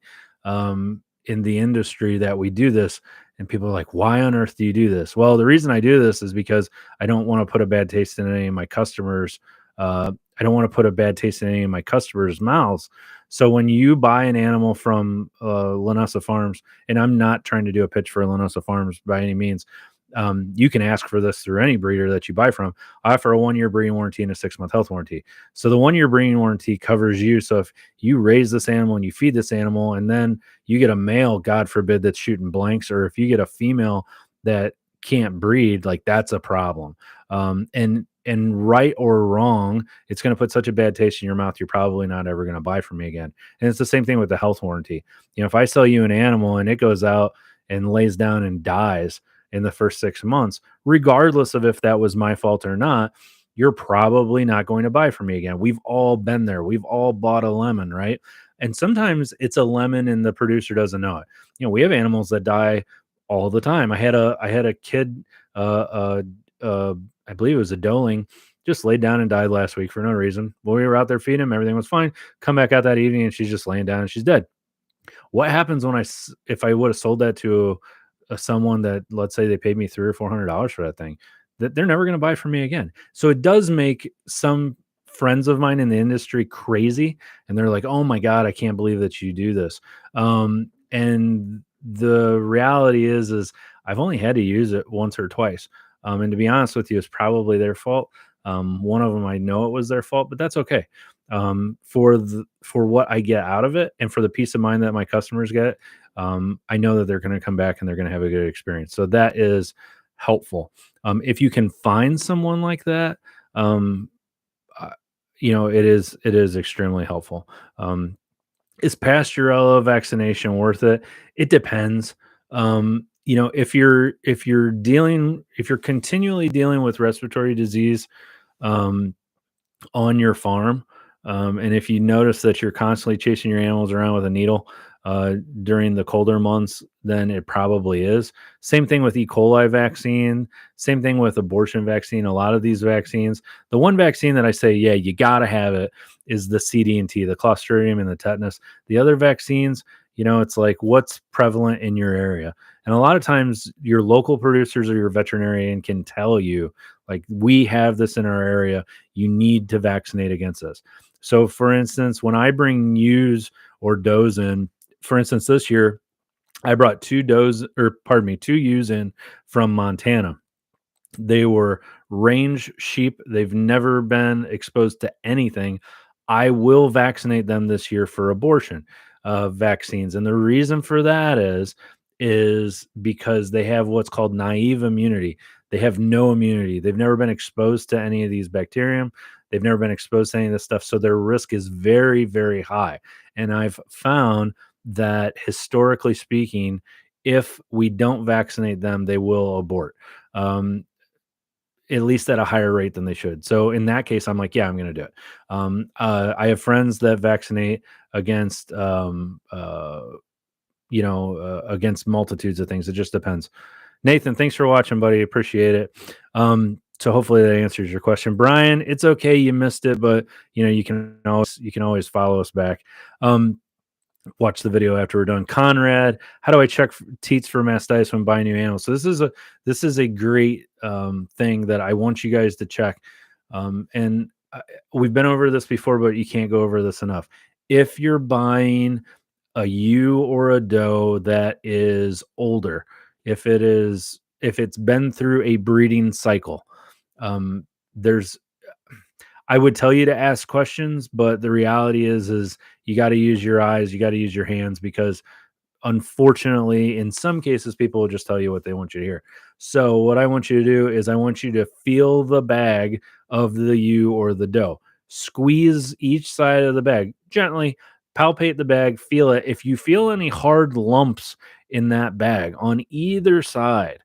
in the industry that we do this. And people are like, why on earth do you do this? Well, the reason I do this is because I don't want to put a bad taste in any of my customers. I don't want to put a bad taste in any of my customers' mouths. So when you buy an animal from Linessa Farms, and I'm not trying to do a pitch for Linessa Farms by any means, you can ask for this through any breeder that you buy from. I offer a 1-year breeding warranty and a 6-month health warranty. So the 1-year breeding warranty covers you. So if you raise this animal and you feed this animal, and then you get a male, God forbid, that's shooting blanks, or if you get a female that can't breed, like, that's a problem. And right or wrong, it's going to put such a bad taste in your mouth, you're probably not ever going to buy from me again. And it's the same thing with the health warranty. If I sell you an animal and it goes out and lays down and dies in the first 6 months, regardless of if that was my fault or not, you're probably not going to buy from me again. We've all been there. We've all bought a lemon, right? And sometimes it's a lemon and the producer doesn't know it. We have animals that die all the time. I had a kid, I believe it was a doeling, just laid down and died last week for no reason. Well, we were out there feeding him. Everything was fine. Come back out that evening and she's just laying down and she's dead. What happens if I would have sold that to someone that, let's say, they paid me $300 or $400 for that thing, that they're never going to buy from me again? So it does make some friends of mine in the industry crazy, and they're like, "Oh my god, I can't believe that you do this." And the reality is I've only had to use it once or twice. And to be honest with you, it's probably their fault. One of them, I know it was their fault, but that's okay. For what I get out of it and for the peace of mind that my customers get, I know that they're going to come back and they're going to have a good experience. So that is helpful. If you can find someone like that, um, uh, it is extremely helpful. Is Pasturella vaccination worth it? It depends. If you're continually dealing with respiratory disease, um, on your farm. And if you notice that you're constantly chasing your animals around with a needle during the colder months, then it probably is. Same thing with E. coli vaccine. Same thing with abortion vaccine. A lot of these vaccines, the one vaccine that I say, yeah, you got to have it is the CD&T, the Clostridium and the tetanus. The other vaccines, it's like what's prevalent in your area. And a lot of times your local producers or your veterinarian can tell you, like, we have this in our area, you need to vaccinate against this. So, for instance, when I bring ewes or does in, for instance, this year, I brought two ewes in from Montana. They were range sheep. They've never been exposed to anything. I will vaccinate them this year for abortion vaccines. And the reason for that is because they have what's called naive immunity. They have no immunity. They've never been exposed to any of these bacterium. They've never been exposed to any of this stuff. So their risk is very, very high. And I've found that historically speaking, if we don't vaccinate them, they will abort. At least at a higher rate than they should. So in that case, I'm like, yeah, I'm going to do it. I have friends that vaccinate against, against multitudes of things. It just depends. Nathan, thanks for watching, buddy. Appreciate it. So hopefully that answers your question. Brian, it's okay you missed it, but you can always follow us back. Watch the video after we're done. Conrad, how do I check teats for mastitis when buying new animals? So this is a great thing that I want you guys to check. And we've been over this before, but you can't go over this enough. If you're buying a ewe or a doe that is older, if it's been through a breeding cycle, there's I would tell you to ask questions, but the reality is you got to use your eyes, you got to use your hands, because unfortunately, in some cases, people will just tell you what they want you to hear. So what I want you to do is I want you to feel the bag of the ewe or the doe. Squeeze each side of the bag gently, palpate the bag, feel it. If you feel any hard lumps in that bag on either side,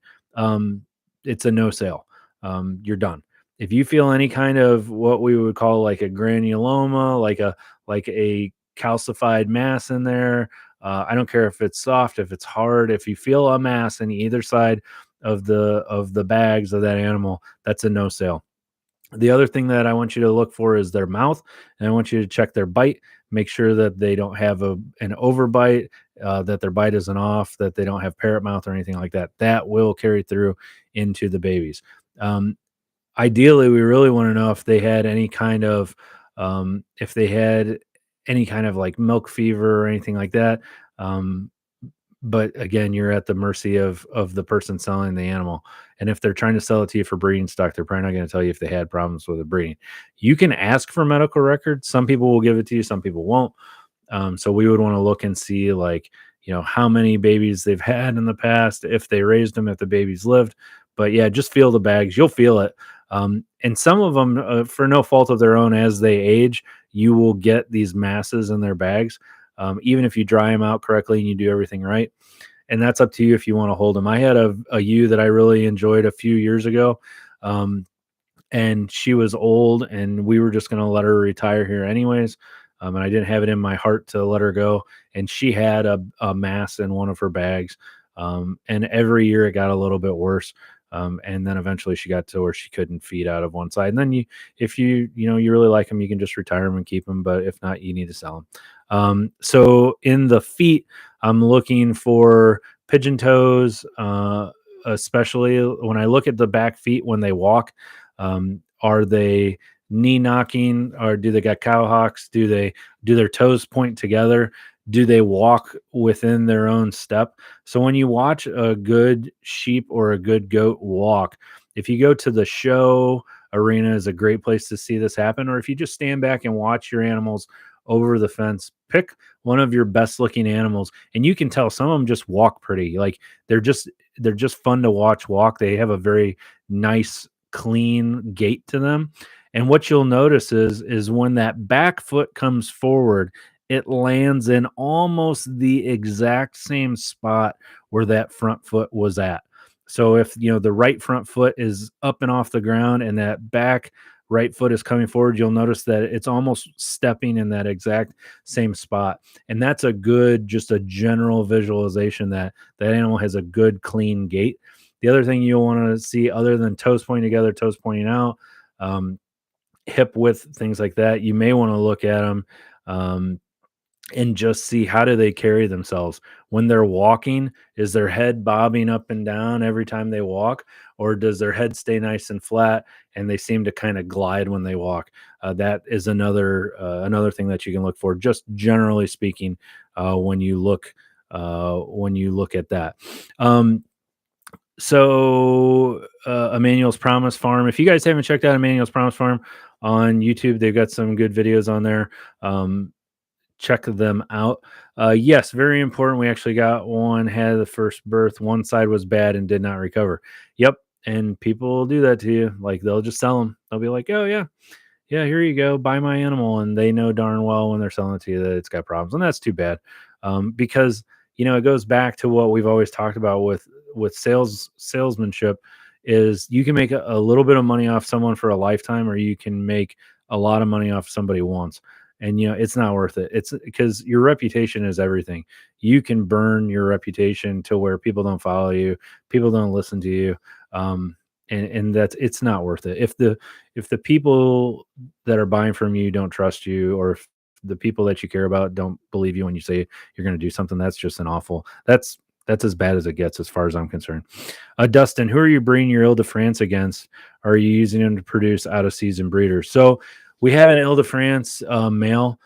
it's a no sale. You're done. If you feel any kind of what we would call like a granuloma, like a calcified mass in there, I don't care if it's soft, if it's hard, if you feel a mass in either side of the bags of that animal, that's a no sale. The other thing that I want you to look for is their mouth, and I want you to check their bite. Make sure that they don't have an overbite, that their bite isn't off, that they don't have parrot mouth or anything like that. That will carry through into the babies. Ideally, we really want to know if they had any kind of like milk fever or anything like that. But again, you're at the mercy of the person selling the animal. And if they're trying to sell it to you for breeding stock, they're probably not going to tell you if they had problems with the breeding. You can ask for medical records. Some people will give it to you, some people won't. So we would want to look and see, like, how many babies they've had in the past, if they raised them, if the babies lived. But yeah, just feel the bags. You'll feel it. And some of them, for no fault of their own, as they age, you will get these masses in their bags. Even if you dry them out correctly and you do everything right. And that's up to you if you want to hold them. I had a ewe that I really enjoyed a few years ago. And she was old, and we were just going to let her retire here anyways. And I didn't have it in my heart to let her go. And she had a mass in one of her bags. And every year it got a little bit worse. And then eventually she got to where she couldn't feed out of one side. And then if you really like them, you can just retire them and keep them. But if not, you need to sell them. So in the feet, I'm looking for pigeon toes, especially when I look at the back feet when they walk. Are they knee knocking, or do they got cow hocks? Do their toes point together? Do they walk within their own step? So when you watch a good sheep or a good goat walk, if you go to the show arena is a great place to see this happen. Or if you just stand back and watch your animals over the fence, pick one of your best looking animals, and you can tell some of them just walk pretty. Like they're just fun to watch walk. They have a very nice, clean gait to them. And what you'll notice is when that back foot comes forward, it lands in almost the exact same spot where that front foot was at. So if the right front foot is up and off the ground and that back right foot is coming forward, you'll notice that it's almost stepping in that exact same spot. And that's just a general visualization that that animal has a good clean gait. The other thing you'll want to see, other than toes pointing together, toes pointing out, hip width, things like that, you may want to look at them and just see how do they carry themselves when they're walking. Is their head bobbing up and down every time they walk, or does their head stay nice and flat and they seem to kind of glide when they walk? That is another thing that you can look for, just generally speaking, when you look at that. Emmanuel's Promise Farm, if you guys haven't checked out Emmanuel's Promise Farm on YouTube, they've got some good videos on there. Check them out. Yes, very important. We actually got one, had the first birth. One side was bad and did not recover. Yep. And people will do that to you. Like they'll just sell them. They'll be like, oh yeah, here you go, buy my animal. And they know darn well when they're selling it to you that it's got problems. And that's too bad. Because it goes back to what we've always talked about with salesmanship is you can make a little bit of money off someone for a lifetime, or you can make a lot of money off somebody once. And it's not worth it. It's because your reputation is everything. You can burn your reputation to where people don't follow you, people don't listen to you, and it's not worth it. If the people that are buying from you don't trust you, or if the people that you care about don't believe you when you say you're going to do something, that's just that's as bad as it gets, as far as I'm concerned. Dustin, who are you breeding your Ile-de-France against? Are you using them to produce out of season breeders? So we have an Ile-de-France male.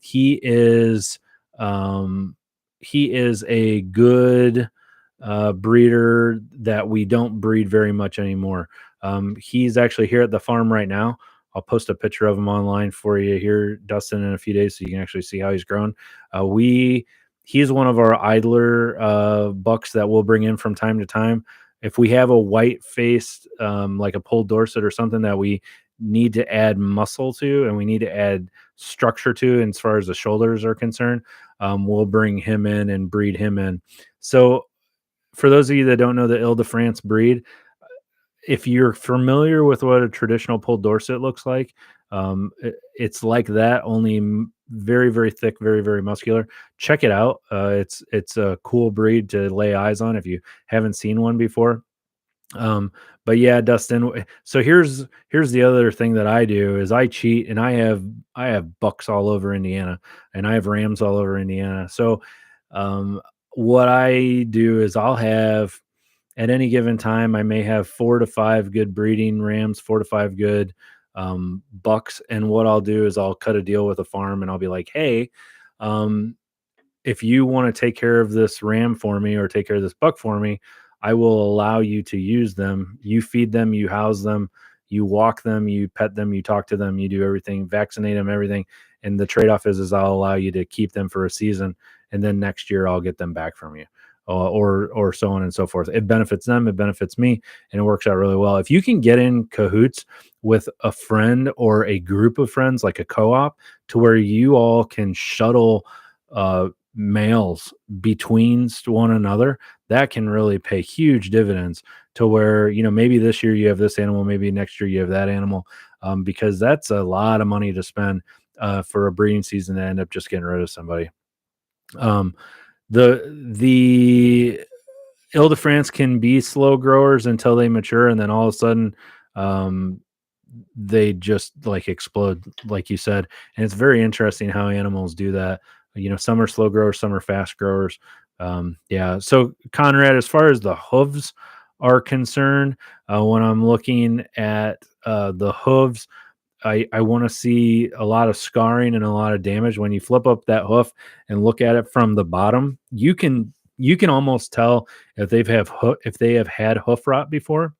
He is a good breeder that we don't breed very much anymore. He's actually here at the farm right now. I'll post a picture of him online for you here, Dustin, in a few days, so you can actually see how he's grown. He's one of our idler bucks that we'll bring in from time to time. If we have a white faced, like a Poll Dorset or something that we need to add muscle to and we need to add structure to, as far as the shoulders are concerned, we'll bring him in and breed him in. So for those of you that don't know the Ile-de-France breed, if you're familiar with what a traditional Poll Dorset looks like, it's like that, only very, very thick, very, very muscular. Check it out. It's a cool breed to lay eyes on if you haven't seen one before. But yeah, Dustin. So here's the other thing that I do is I cheat, and I have bucks all over Indiana, and I have rams all over Indiana. So what I do is I'll have, at any given time, I may have 4 to 5 good breeding rams, 4 to 5 good bucks. And what I'll do is I'll cut a deal with a farm, and I'll be like, hey, if you want to take care of this ram for me or take care of this buck for me, I will allow you to use them. You feed them, you house them, you walk them, you pet them, you talk to them, you do everything, vaccinate them, everything. And the trade-off is I'll allow you to keep them for a season, and then next year I'll get them back from you, or so on and so forth. It benefits them, it benefits me, and it works out really well. If you can get in cahoots with a friend or a group of friends, like a co-op, to where you all can shuttle males between one another, that can really pay huge dividends, to where maybe this year you have this animal, maybe next year you have that animal, because that's a lot of money to spend for a breeding season to end up just getting rid of somebody. The Ile-de-France can be slow growers until they mature, and then all of a sudden they just like explode, like you said. And it's very interesting how animals do that. Some are slow growers, some are fast growers. Yeah. So Conrad, as far as the hooves are concerned, when I'm looking at the hooves, I want to see a lot of scarring and a lot of damage. When you flip up that hoof and look at it from the bottom, you can almost tell if if they have had hoof rot before.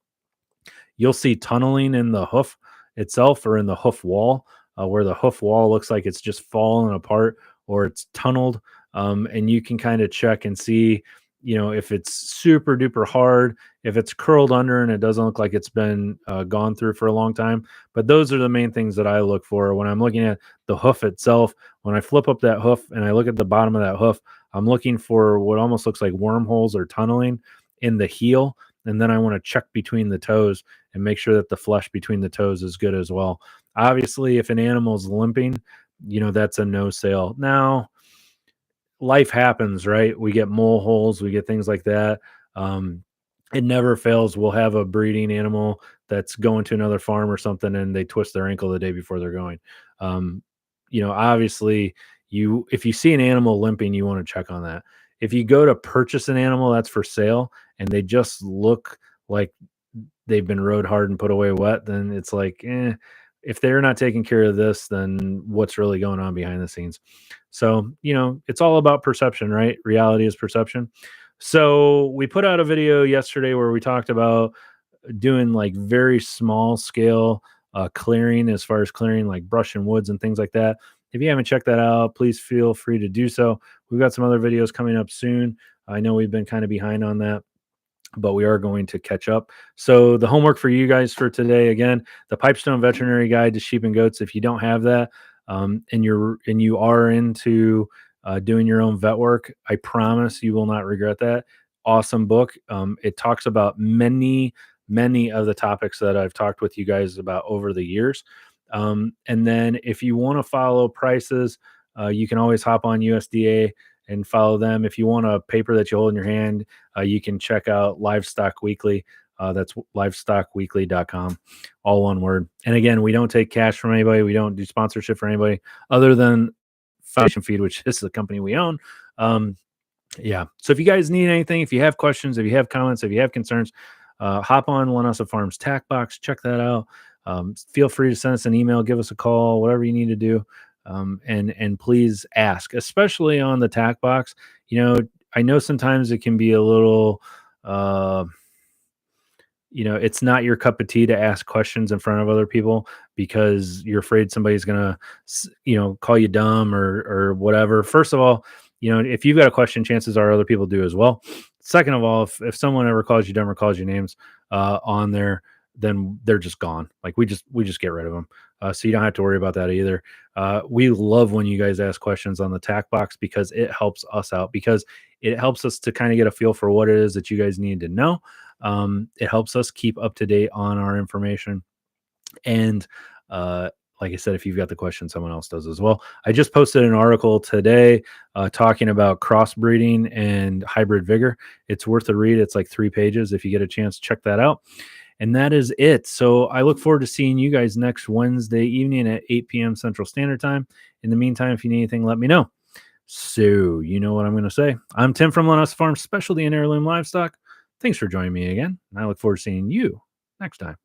You'll see tunneling in the hoof itself or in the hoof wall, where the hoof wall looks like it's just falling apart or it's tunneled. And you can kind of check and see, if it's super duper hard, if it's curled under and it doesn't look like it's been gone through for a long time. But those are the main things that I look for when I'm looking at the hoof itself. When I flip up that hoof and I look at the bottom of that hoof, I'm looking for what almost looks like wormholes or tunneling in the heel. And then I want to check between the toes and make sure that the flesh between the toes is good as well. Obviously, if an animal's limping, that's a no sale. Now, life happens, right? We get mole holes, we get things like that. Um, it never fails. We'll have a breeding animal that's going to another farm or something, and they twist their ankle the day before they're going. Um, Obviously, if you see an animal limping, you want to check on that. If you go to purchase an animal that's for sale and they just look like they've been rode hard and put away wet, then it's like, if they're not taking care of this, then what's really going on behind the scenes? So, it's all about perception, right? Reality is perception. So we put out a video yesterday where we talked about doing like very small scale clearing, as far as clearing like brush and woods and things like that. If you haven't checked that out, please feel free to do so. We've got some other videos coming up soon. I know we've been kind of behind on that, but we are going to catch up. So the homework for you guys for today, again, the Pipestone Veterinary Guide to Sheep and Goats. If you don't have that, and you are into doing your own vet work, I promise you will not regret that. Awesome book. It talks about many of the topics that I've talked with you guys about over the years. And then if you want to follow prices, you can always hop on USDA and follow them. If you want a paper that you hold in your hand, you can check out Livestock Weekly. That's livestockweekly.com, all one word. And again, we don't take cash from anybody. We don't do sponsorship for anybody other than Foundation Feed, which is the company we own. Yeah. So if you guys need anything, if you have questions, if you have comments, if you have concerns, hop on Linessa Farms TAC box, check that out. Feel free to send us an email, give us a call, whatever you need to do. And please ask, especially on the TAC box. I know sometimes it can be a little, it's not your cup of tea to ask questions in front of other people because you're afraid somebody's going to, call you dumb or whatever. First of all, if you've got a question, chances are other people do as well. Second of all, if someone ever calls you dumb or calls you names on there, then they're just gone. Like we just get rid of them. So you don't have to worry about that either. We love when you guys ask questions on the TAC box because it helps us out, because it helps us to kind of get a feel for what it is that you guys need to know. It helps us keep up to date on our information. And like I said, if you've got the question, someone else does as well. I just posted an article today talking about crossbreeding and hybrid vigor. It's worth a read. It's like 3 pages. If you get a chance, check that out. And that is it. So I look forward to seeing you guys next Wednesday evening at 8 p.m. Central Standard Time. In the meantime, if you need anything, let me know. So you know what I'm going to say. I'm Tim from Linessa Farms, Specialty and Heirloom Livestock. Thanks for joining me again. And I look forward to seeing you next time.